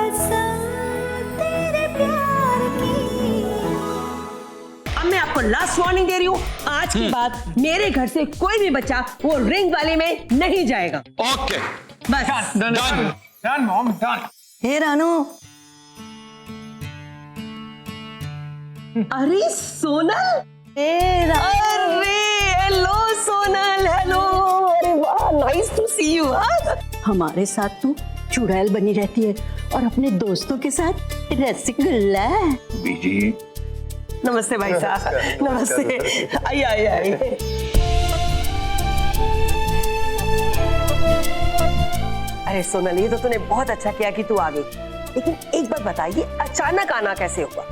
अब मैं आपको लास्ट वार्निंग दे रही हूँ, आज के बाद मेरे घर से कोई भी बच्चा वो रिंग वाले में नहीं जाएगा। ओके बस डन मॉम डन। हे रानू, अरे सोनल, अरे हेलो सोनल, हेलो, अरे वाह, नाइस टू सी यू। हमारे साथ तू चुड़ैल बनी रहती है और अपने दोस्तों के साथ रसगुल्ला। बीजी नमस्ते भाई साहब, नमस्ते, आइए आइए आइए। अरे सोनल, ये तो तूने बहुत अच्छा किया कि तू आ गई, लेकिन एक बात बताइए, अचानक आना कैसे हुआ?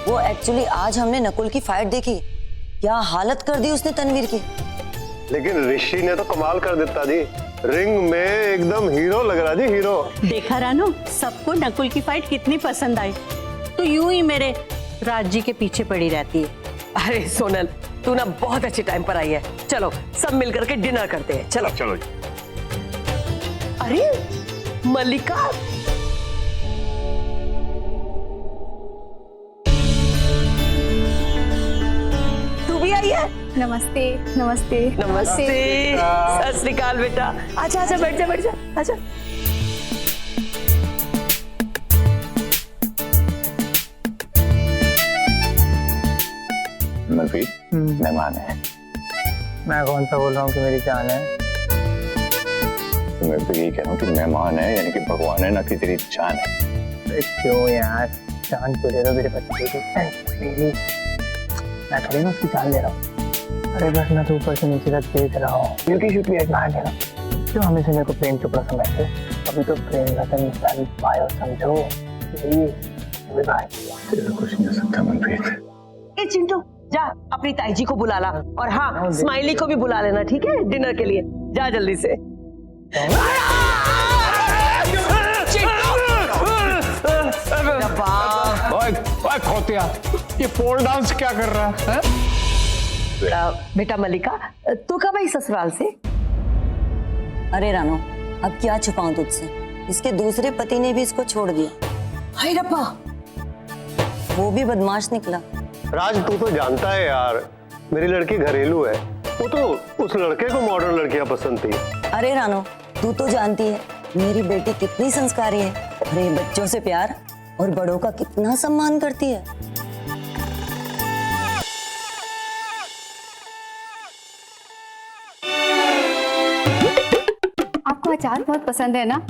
वो एक्चुअली आज हमने नकुल की फाइट देखी, क्या हालत कर दी उसने तनवीर की। लेकिन ऋषि ने तो कमाल कर देता जी, रिंग में एकदम हीरो लग रहा जी, हीरो। देखा रानू, सबको नकुल की फाइट कितनी पसंद आई, तो यूं ही मेरे राज जी के पीछे पड़ी रहती है। अरे सोनल, तू ना बहुत अच्छे टाइम पर आई है, चलो सब मिलकर के डिनर करते हैं, चलो चलो। अरे मल्लिका, तू भी आई है? नमस्ते नमस्ते नमस्ते, सत श्री अकाल बेटा, आजा आजा, बैठ जा बैठ जा, आजा। मनप्रीत मेहमान है। मैं कौन सा बोल रहा हूँ कि मेरी जान है? मैं तो यही कह रहा हूँ कि मेहमान है, यानी कि भगवान है, ना कि तेरी जान है। क्यों यार, जान क्यों दे रहा मेरे बच्चे की? मैं थोड़ी ना उसकी जान ले रहा हूँ। अरे बस मैं तो ऊपर से नीचे तक देख रहा हूँ, ब्यूटी शूटी एडमायर ले रहा हूँ। क्यों हमेशा मेरे को प्रेम चोपड़ा समझते? अभी तो प्रेम रतन सन पायो, समझो भाई। तेरे तो कुछ नहीं हो सकता मनप्रीत। ए चिंटू, जा अपनी ताई जी को बुला ला, और हाँ, स्माइली को भी बुला लेना, ठीक है, डिनर के लिए। जा जल्दी से। ओए खोतिया, ये पोल डांस क्या कर रहा है? बेटा मल्लिका, तू कब आई ससुराल से? अरे रानो, अब क्या छुपाऊं तुझसे, इसके दूसरे पति ने भी इसको छोड़ दिया। हाय रब्बा, वो भी बदमाश निकला। राज, तू तो जानता है यार, मेरी लड़की घरेलू है, वो तो उस लड़के को मॉडर्न लड़कियां पसंद थी। अरे रानो, तू तो जानती है मेरी बेटी कितनी संस्कारी है, अरे बच्चों से प्यार और बड़ों का कितना सम्मान करती है। आपको अचार बहुत पसंद है ना?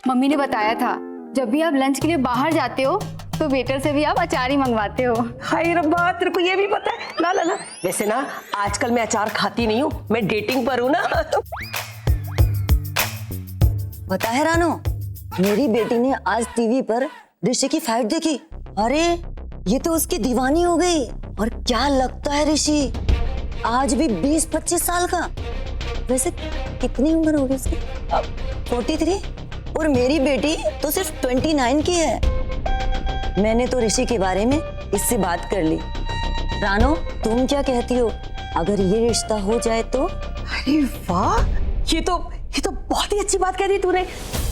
मम्मी ने बताया था, जब भी आप लंच के लिए बाहर जाते हो तो वेटर से भी आप अचार ही मंगवाते हो। हाय रब्बा, तेरे को ये भी पता है? ला ला ला। वैसे ना आजकल मैं अचार खाती नहीं हूँ, मैं डेटिंग पर हूँ ना। पता है रानो, मेरी बेटी ने आज टीवी पर ऋषि की फाइट देखी। अरे ये तो उसकी दीवानी हो गई। और क्या लगता है ऋषि, आज भी 20-25 साल का। वैसे कितनी उम्र होगी उसकी? 43। और मेरी बेटी तो सिर्फ 29 की है। मैंने तो ऋषि के बारे में इससे बात कर ली। रानो, तुम क्या कहती हो, अगर ये रिश्ता हो जाए तो? अरे वाह, ये तो बहुत ही अच्छी बात कह दी तूने,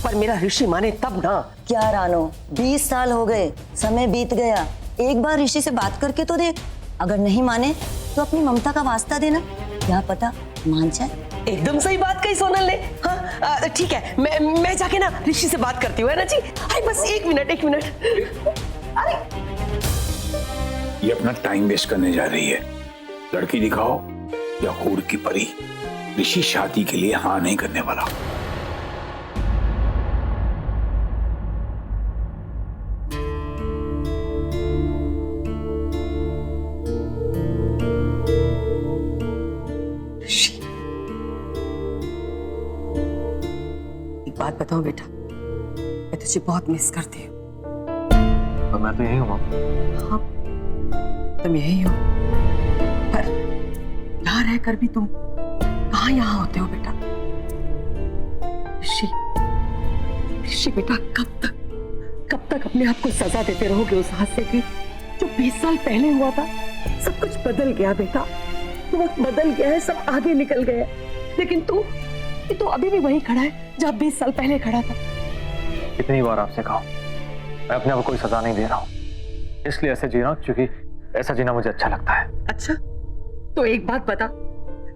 पर मेरा ऋषि माने तब ना। क्या रानो, 20 साल हो गए, समय बीत गया, एक बार ऋषि से बात करके तो देख। अगर नहीं माने तो अपनी ममता का वास्ता देना, क्या पता मान जाए। एकदम सही बात कही सोनल ने। हाँ ठीक है, मैं जाके ना ऋषि से बात करती हूँ, है ना जी? अरे बस एक मिनट। अरे ये अपना टाइम वेस्ट करने जा रही है। लड़की दिखाओ या हूर की परी, ऋषि शादी के लिए हाँ नहीं करने वाला। एक बात बताओ बेटा, मैं तुझे बहुत मिस करती हूँ। तो मैं तो यही हूँ। हाँ, तुम यही हो, पर यहाँ रहकर भी तुम कहाँ यहाँ होते हो बेटा? ऋषि बेटा, कब तक अपने आप को सजा देते रहोगे उस हादसे की जो 20 साल पहले हुआ था? सब कुछ बदल गया बेटा, वक्त बदल गया है, सब आगे निकल गया, लेकिन तू अभी भी वहीं खड़ा है जहाँ 20 साल पहले खड़ा था। कितनी बार आपसे कहा मैं अपने आप को कोई सजा नहीं दे रहा हूँ, इसलिए ऐसे जी रहा हूँ क्योंकि ऐसा जीना मुझे अच्छा लगता है। अच्छा, तो एक बात बता,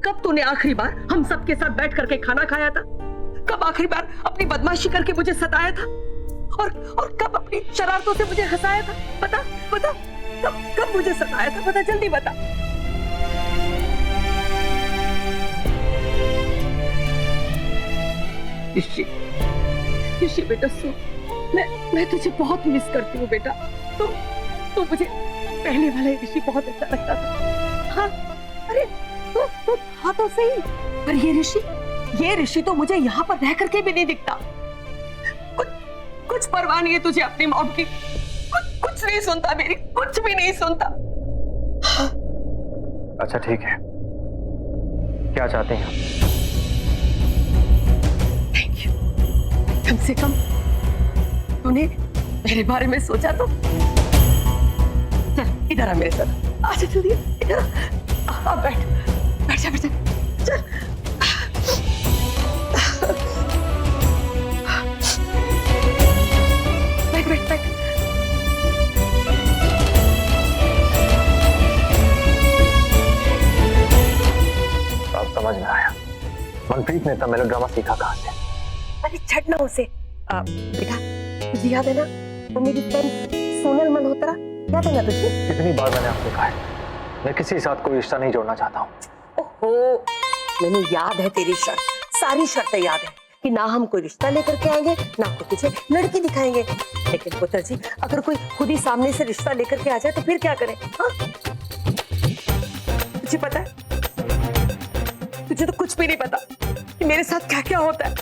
कब तूने आखिरी बार हम सबके साथ बैठ करके खाना खाया था? कब आखिरी बार अपनी बदमाशी करके मुझे सताया था? और कब अपनी शरारतों से मुझे हंसाया था? बता बता, कब मुझे सताया था? बता, जल्दी बता। ऋषि बेटा सुन, मैं तुझे बहुत मिस करती हूँ बेटा। तो मुझे पहले वाला ऋषि बहुत अच्छा लगता था। हाँ, अरे तो था तो सही, पर ये ऋषि तो मुझे यहाँ पर रह करके भी नहीं दिखता। कुछ परवाह नहीं है तुझे अपनी मॉम की, कुछ नहीं सुनता मेरी, कुछ भी नहीं सुनता। अच्छा ठीक है, क्या चाहते हैं? थैंक यू, कम से कम तूने मेरे बारे में सोचा तो। चल इधर आ मेरे साथ, आजा जल्दी इधर आ, बैठ जा चल। बैठ। अब समझ में आया, मनप्रीत ने इतना मेलोड्रामा सीखा कहाँ से? अरे छड़ना उसे। बेटा तुझे याद है ना, वो मेरी फ्रेंड सोनल मल्होत्रा, याद है ना तुझे? कितनी बार मैंने आपको कहा है, मैं किसी के साथ कोई रिश्ता नहीं जोड़ना चाहता हूँ। ओहो, मैंने याद है तेरी शर्त, सारी शर्तें याद है कि ना हम कोई रिश्ता लेकर के आएंगे, ना कोई तुझे लड़की दिखाएंगे। लेकिन पुत्र जी, अगर कोई खुद ही सामने से रिश्ता लेकर के आ जाए तो फिर क्या करें? हाँ? तुझे पता है, तुझे तो कुछ भी नहीं पता कि मेरे साथ क्या क्या होता है,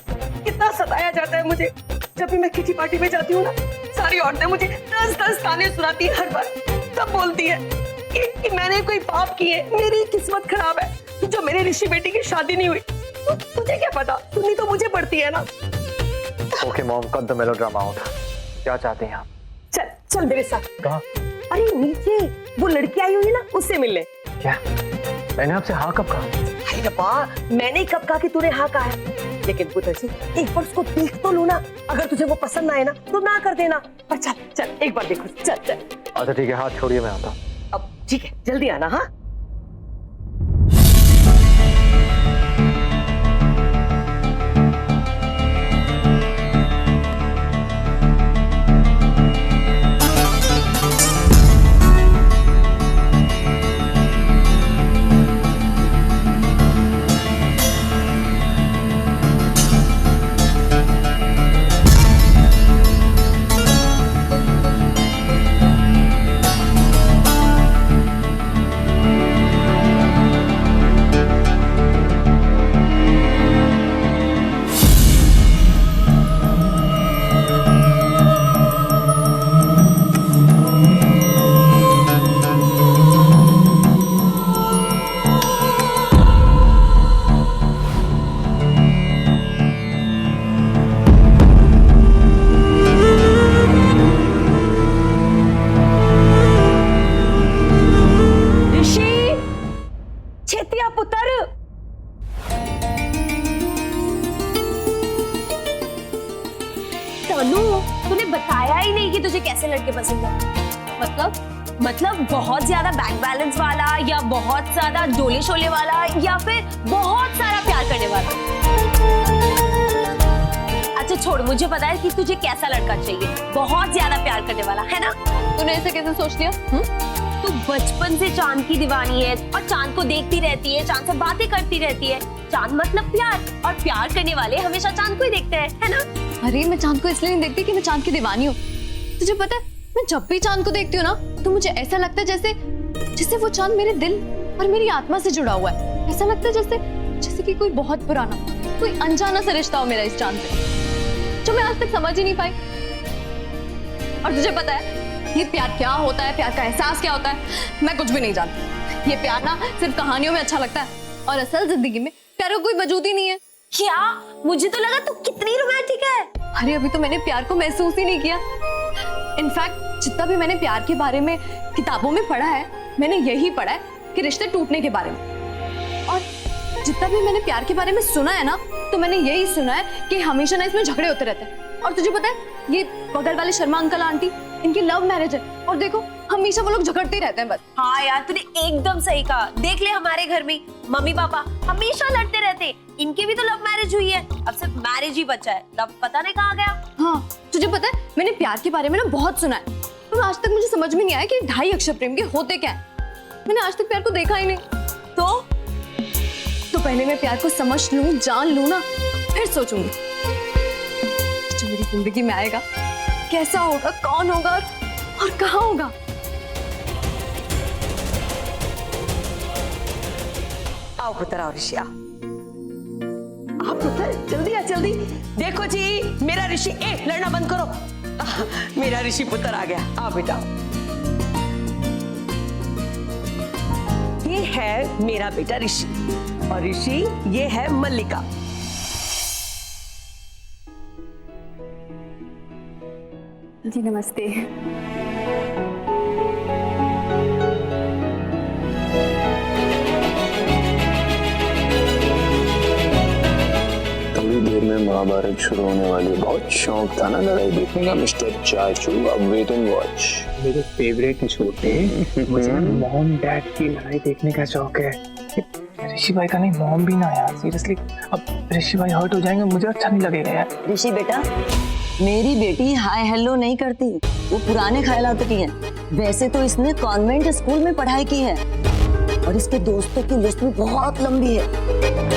कितना सताया जाता है मुझे। जब भी मैं किटी पार्टी में जाती हूँ ना, सारी औरतें मुझे 10-10 ताने सुनाती है हर बार। सब बोलती है कि मैंने कोई पाप किए, मेरी किस्मत खराब है जो मेरे ऋषि बेटी की शादी नहीं हुई। तुझे क्या पता, सुननी तो मुझे पड़ती है ना। Okay mom, cut the melodrama out. क्या चाहते हैं आप? चल मेरे साथ। कहाँ? अरे नीचे वो लड़की आई हुई है ना, उससे मिलने। क्या? मैंने आपसे हाँ कब कहा? अरे रब्बा, मैंने कब कहा कि तूने हाँ कहा है? लेकिन पुत्र जी, एक बार उसको देख तो लो ना, अगर तुझे वो पसंद आए ना तो ना कर देना। पर चल एक बार देखो, चल। अच्छा ठीक है, हाथ छोड़िए, मैं आता हूँ। अब ठीक है, जल्दी आना। हाँ तूने बताया ही नहीं कि तुझे कैसे लड़के पसंद है। मतलब बहुत ज्यादा बैंक बैलेंस वाला, या बहुत ज्यादा डोले शोले वाला, या फिर बहुत सारा प्यार करने वाला? अच्छा छोड़, मुझे पता है कि तुझे कैसा लड़का चाहिए, बहुत ज्यादा प्यार करने वाला, है ना? तूने ऐसे कैसे सोच लिया? तू बचपन से चांद की दीवानी है और चांद को देखती रहती है, चांद से बातें करती रहती है। चांद मतलब प्यार, और प्यार करने वाले हमेशा चांद को ही देखते हैं, है ना? अरे मैं चांद को इसलिए नहीं देखती कि मैं चांद की दीवानी हूँ। तुझे पता है, मैं जब भी चांद को देखती हूँ ना, तो मुझे ऐसा लगता है जैसे वो चांद मेरे दिल और मेरी आत्मा से जुड़ा हुआ है। ऐसा लगता है जैसे कि कोई बहुत पुराना, कोई अनजाना सा रिश्ता हो मेरा इस चांद से, जो मैं आज तक समझ ही नहीं पाई। और तुझे पता है ये प्यार क्या होता है, प्यार का एहसास क्या होता है? मैं कुछ भी नहीं जानती। ये प्यार ना सिर्फ कहानियों में अच्छा लगता है, और असल जिंदगी में प्यार का कोई वजूद ही नहीं है। क्या? मुझे तो लगा तू कितनी रोमांटिक है। अरे अभी तो मैंने प्यार को महसूस ही नहीं किया। इनफैक्ट जितना भी मैंने प्यार के बारे में किताबों में पढ़ा है, मैंने यही पढ़ा है कि रिश्ते टूटने के बारे में। और जितना भी मैंने प्यार के बारे में सुना है ना, तो मैंने यही सुना है कि हमेशा ना इसमें झगड़े होते रहते हैं। और तुझे पता है ये बगल वाले शर्मा अंकल आंटी, इनकी लव मैरिज है और देखो हमेशा वो लोग झगड़ते ही रहते हैं बस। हाँ यार तूने एकदम सही कहा। देख ले हमारे घर में मम्मी पापा हमेशा लड़ते रहते। इनकी भी तो लव मैरिज हुई है, अब सिर्फ मैरिज ही बचा है, लव पता नहीं कहाँ गया। हाँ तुझे पता है मैंने प्यार के बारे में ना बहुत सुना है, पर आज तक मुझे समझ में नहीं आया कि 2.5 अक्षर प्रेम के होते क्या है। मैंने आज तक प्यार को देखा ही नहीं। तो पहले मैं प्यार को समझ लूं, जान लूं ना, फिर सोचूंगी जो मेरी जिंदगी में आएगा कैसा होगा, कौन होगा और कहाँ होगा। आओ पुत्र, आओ ऋषि, आओ पुत्र, जल्दी आ जल्दी। देखो जी मेरा ऋषि, लड़ना बंद करो। मेरा ऋषि पुत्र आ गया। आओ बेटा, ये है मेरा बेटा ऋषि, और ऋषि ये है मल्लिका। जी नमस्ते। थोड़ी देर में महाभारत शुरू होने वाली है। बहुत शौक था ना लड़ाई देखने का मिस्टर चाचू। अब वेट एंड वॉच। मेरे फेवरेट शो थे। मुझे मॉम डैड की लड़ाई देखने का शौक है। ऋषि भाई का नहीं, मॉम भी ना यार, सीरियसली। अब ऋषि भाई हर्ट हो जाएंगे, मुझे अच्छा नहीं लगेगा यार। ऋषि बेटा, मेरी बेटी हाय हेलो नहीं करती, वो पुराने ख्यालात की है। वैसे तो इसने कॉन्वेंट स्कूल में पढ़ाई की है और इसके दोस्तों की लिस्ट भी बहुत लंबी है,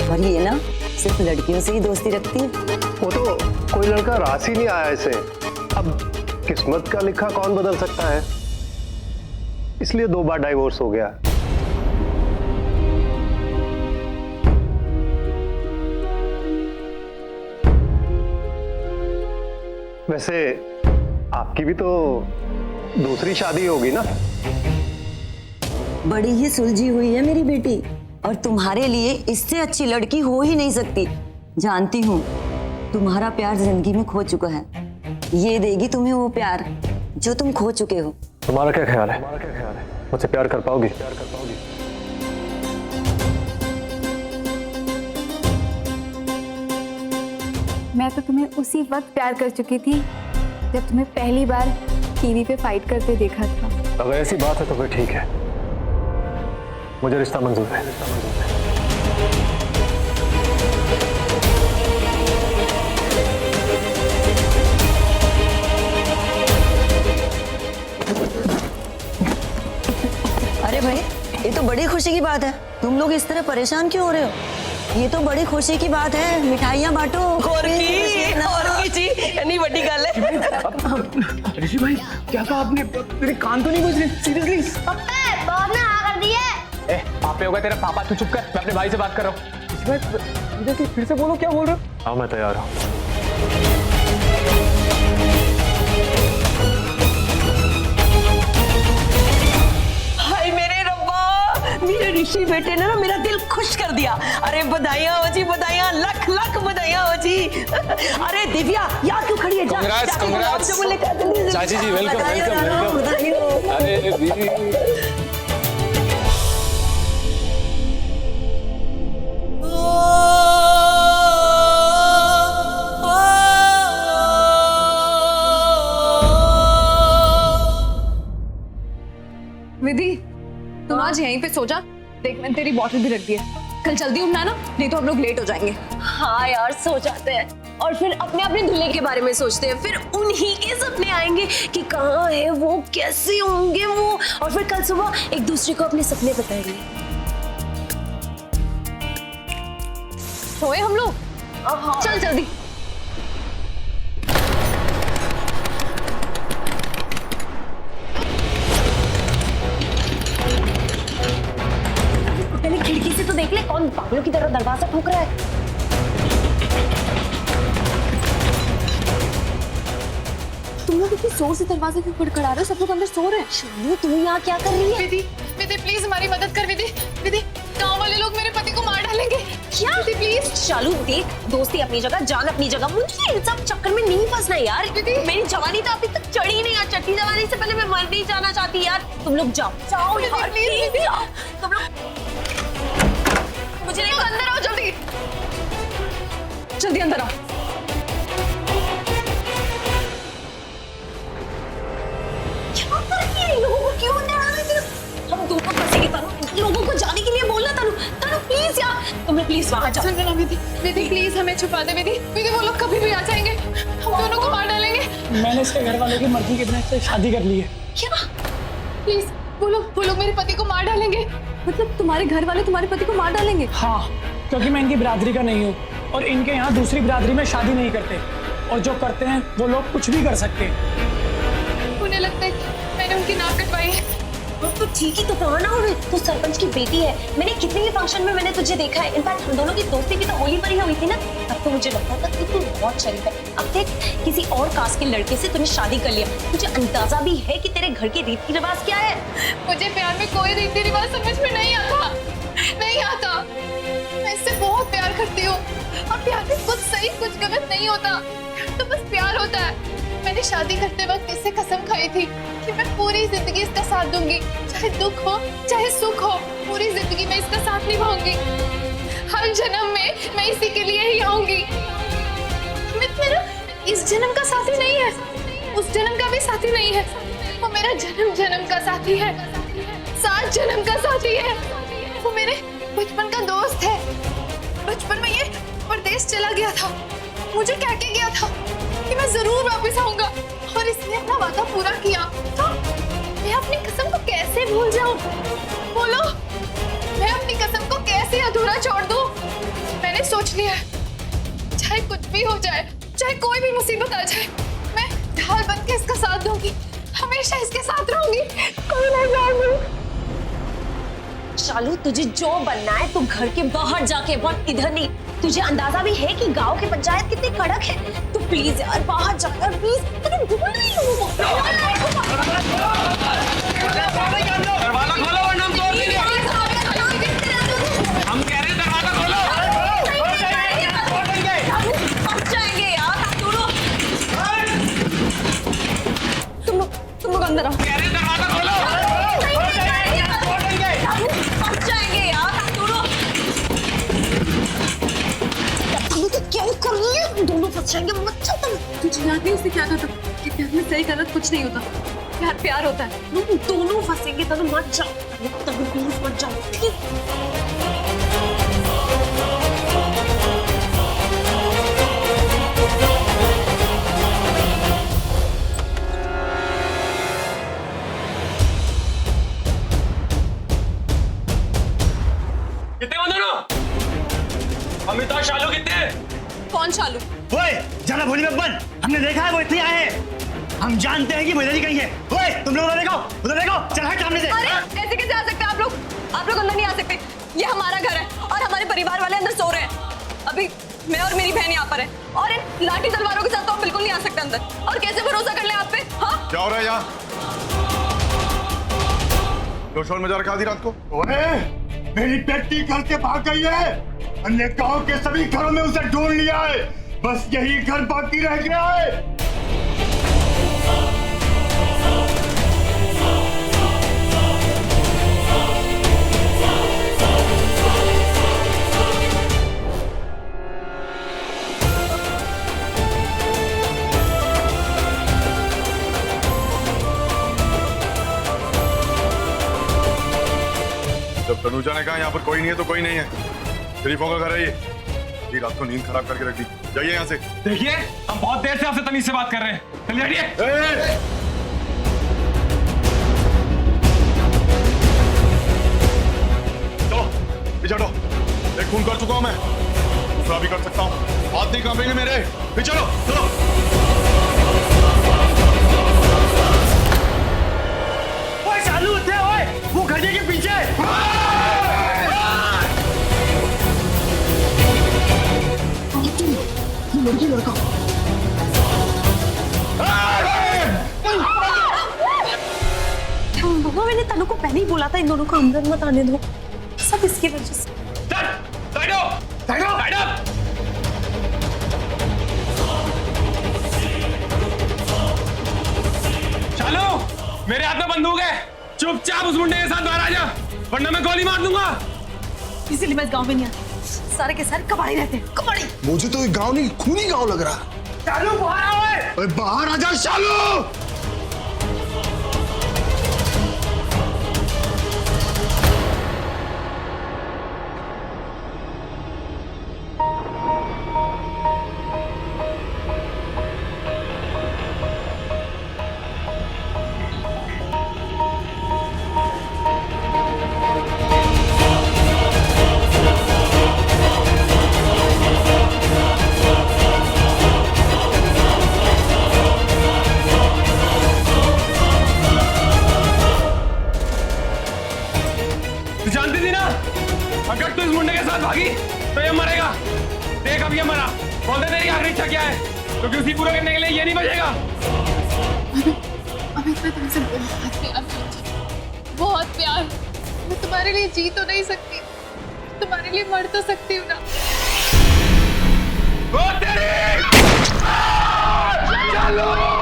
और ये ना सिर्फ लड़कियों से ही दोस्ती रखती है। वो तो कोई लड़का रास ही नहीं आया इसे। अब किस्मत का लिखा कौन बदल सकता है, इसलिए 2 बार डाइवोर्स हो गया। वैसे आपकी भी तो दूसरी शादी होगी ना? बड़ी ही सुलझी हुई है मेरी बेटी, और तुम्हारे लिए इससे अच्छी लड़की हो ही नहीं सकती। जानती हूँ तुम्हारा प्यार जिंदगी में खो चुका है, ये देगी तुम्हें वो प्यार जो तुम खो चुके हो। तुम्हारा क्या ख्याल है, मुझसे प्यार कर पाओगी? मैं तो तुम्हें उसी वक्त प्यार कर चुकी थी जब तुम्हें पहली बार टीवी पे फाइट करते देखा था। अगर ऐसी बात है तो फिर ठीक है, मुझे रिश्ता मंजूर है। अरे भाई, ये तो बड़ी खुशी की बात है। तुम लोग इस तरह परेशान क्यों हो रहे हो? ये तो बड़ी खुशी की बात है, मिठाइयाँ बांटो। और की जी, नहीं बड़ी गल है। ऋषि भाई क्या कहा आपने? मेरे कान तो नहीं बज रहे, सीरियसली। बहुत ने हाँ कर दी है। पापे होगा तेरा पापा, तू चुप कर, मैं अपने भाई से बात कर रहा हूँ। फिर से बोलो, क्या बोल रहे हो? हाँ मैं तैयार हूँ। हाय मेरे रब्बा, मेरे ऋषि बेटे ने ना मेरा दिल खुश कर दिया। अरे बधाइयां हो जी, बधाइयां, लख लख बधाइयां हो जी। अरे दिव्या यहाँ क्यों खड़ी है? Congrats, congrats। चाची जी वेलकम वेलकम। अरे दीदी विधि, तुम आज यहीं पे सो जा। देख मैंने तेरी बॉटल भी रख दी है, कल जल्दी उठना ना, नहीं तो हम लोग लेट हो जाएंगे। हाँ यार सो जाते हैं और फिर अपने अपने दूल्हे के बारे में सोचते हैं, फिर उन्हीं के सपने आएंगे कि कहाँ है वो, कैसे होंगे वो, और फिर कल सुबह एक दूसरे को अपने सपने बताएंगे। सोए हम लोग? चल जल्दी। पहले खिड़की से तो देख ले, कौन पागलों की तरह दरवाजा ठोक रहा है। तुम लोग इतनी जोर से दरवाजे क्यों खड़खड़ा रहे हो? सब लोग अंदर सो रहे हैं। शालू तू यहाँ क्या कर रही है? विधि, विधि प्लीज हमारी मदद कर। विधि, विधि, गांव वाले लोग मेरे पति को मार डालेंगे। क्या? विधि प्लीज। शालू देख, दोस्ती अपनी जगह, जान अपनी जगह, मुझे इन सब चक्कर में नहीं फंसना यार। मेरी जवानी तो अभी तक चढ़ी नहीं यार, चढ़ी जवानी से पहले मैं मर नहीं जाना चाहती यार। तुम लोग जाओ जाओ यार, प्लीज जाओ तुम लोग। मुझे नहीं, अंदर आओ जल्दी, जल्दी अंदर आओ। लोगों को जाने के लिए बोलना। तनु तनु प्लीज यार, तुम प्लीज वहां जाओ। सुनो ना विधि, विधि प्लीज हमें छुपा दे विधि, विधि वो लोग कभी भी आ जाएंगे, हम दोनों को मार डालेंगे। मैंने इसके घर वालों की मर्जी के बिना इससे शादी कर ली है। क्या? प्लीज वो लोग मेरे पति को मार डालेंगे। मतलब तुम्हारे घर वाले तुम्हारे पति को मार डालेंगे? हाँ, क्योंकि मैं इनकी बिरादरी का नहीं हूँ और इनके यहाँ दूसरी बिरादरी में शादी नहीं करते, और जो करते हैं वो लोग कुछ भी कर सकते हैं। उन्हें लगता है कि मैंने उनकी नाक कटवाई है। तो ठीक ही तो कहा ना उन्हें, तू सरपंच की बेटी है। मैंने कितने ही फंक्शन में मैंने तुझे देखा है। इनफैक्ट हम दोनों की दोस्ती भी तो होली पर ही हुई थी ना। अब तो मुझे लगता था कि तू बहुत शरीफ है। अब देख, किसी और कास्ट के लड़के से तूने शादी कर लिया। तुझे अंदाजा भी है कि तेरे घर के रीति रिवाज क्या है? मुझे प्यार में कोई रीति रिवाज समझ में नहीं आता, नहीं आता। मैं इससे बहुत प्यार करती हूँ और प्यार में कुछ सही कुछ गलत नहीं होता, तो बस प्यार होता है। मैंने शादी करते वक्त इससे कसम खाई थी कि मैं पूरी जिंदगी इसका साथ दूंगी, चाहे दुख हो चाहे सुख हो, पूरी जिंदगी में इसका साथ निभाऊंगी। हर जन्म में मैं इसी के लिए ही आऊंगी। मेरा इस जन्म का साथी नहीं है, उस जन्म का भी साथी नहीं है, वो मेरा जन्म जन्म का साथी है, 7 जन्म का साथी है। वो मेरे बचपन का दोस्त है। बचपन में ये परदेश चला गया था, मुझे कह के गया था कि मैं जरूर वापस आऊंगा, और इसने अपना वादा पूरा किया। तो मैं अपनी कसम को कैसे भूल जाऊं? बोलो, मैं अपनी कसम को कैसे अधूरा छोड़ दूं? मैंने सोच लिया है, चाहे कुछ भी हो जाए, चाहे कोई भी मुसीबत आ जाए, मैं ढाल बन के इसका साथ दूंगी, हमेशा इसके साथ रहूंगी। कोई नहीं जाऊंगी। शालू, तुझे जो बनना है तू घर के बाहर जाके बन, इधर नहीं। तुझे अंदाजा भी है कि गांव की पंचायत कितनी कड़क है। तू प्लीज यार बाहर जा यार, प्लीज। तेरे भूल नहीं हूँ। दरवाजा खोलो वरना हम तोड़ देंगे। हम कह रहे हैं दरवाजा खोलो। फंस जाएंगे यार दोनों। तुम लोग अंदर आओ। कह रहे हैं दरवाजा खोलो। फंस जाएंगे यार दोनों। क्या कर रही है? दोनों फंस जाएंगे। मत चल तुम। तुझे याद नहीं उसने क्या कहा था कि प्यार में सही गलत कुछ नहीं होता, प्यार प्यार होता है। दोनों फंसेंगे। तनु मत जाओ, तनु प्लीज मत जाओ, ठीक? कितने हो दोनों? अमिता शालू कितने? कौन शालू? ओए, जाना भोली में बंद। हमने देखा है वो इतने आए हैं। हम जानते हैं कि वो इधर ही कहीं है। ओए, तुम लोग उधर देखो, चल हट सामने से। अरे ऐसे कैसे आ सकते हैं आप लोग? आप लोग अंदर नहीं आ सकते। ये हमारा घर है और हमारे परिवार वाले अंदर सो रहे हैं। अभी मैं और मेरी बहन यहाँ पर है, और इन लाठी तलवारों के साथ तो आप बिल्कुल नहीं आ सकते अंदर। और कैसे भरोसा कर ले आप पे? हाँ, क्या हो रहा है यहाँ? जो शोर मचा रखा आधी रात को? ओए, मेरी बेटी घर के भाग गई है। अन्य गांव के सभी घरों में उसे ढूंढ लिया है, बस यही घर बाकी रह गया है। जब तनुजा ने कहा यहाँ पर कोई नहीं है तो कोई नहीं है। शरीफों का घर है ये रात को नींद खराब करके रख दी। जाइए यहाँ से। देखिए, हम बहुत देर से आपसे तमीज से बात कर रहे हैं। चलिए हटिए। चलो पीछे हटो। एक खून कर चुका हूं मैं, दूसरा भी कर सकता हूँ। हाथ नहीं कांपेंगे मेरे। पीछे चलो चलो। ओए चालू होते हैं, ओए, वो गधे के पीछे। लड़की लड़का। बाबा, मैंने तनु को पहले ही बोला था इन दोनों को अंदर मत आने दो। सब इसकी वजह से। शालू, मेरे हाथ में बंदूक है। चुपचाप उस मुंडे के साथ बाहर आ जा, वरना मैं गोली मार दूंगा। इसीलिए मैं इस गाँव में नहीं आती। सारे के सारे कबाड़ी रहते हैं, कबाड़ी। मुझे तो ये गाँव नहीं खूनी गाँव लग रहा है। चालू बाहर आओ। बाहर आ जा शालू। साथ भागी तो ये मरेगा। देख अब ये मरा, बोल दे तेरी आखिरी इच्छा क्या है, क्योंकि उसी पूरा करने के लिए ये नहीं बचेगा। अमित मैं तुमसे बहुत प्यार करती हूँ, बहुत प्यार। मैं तुम्हारे लिए जी तो नहीं सकती, तुम्हारे लिए मर तो सकती हूँ ना। चलो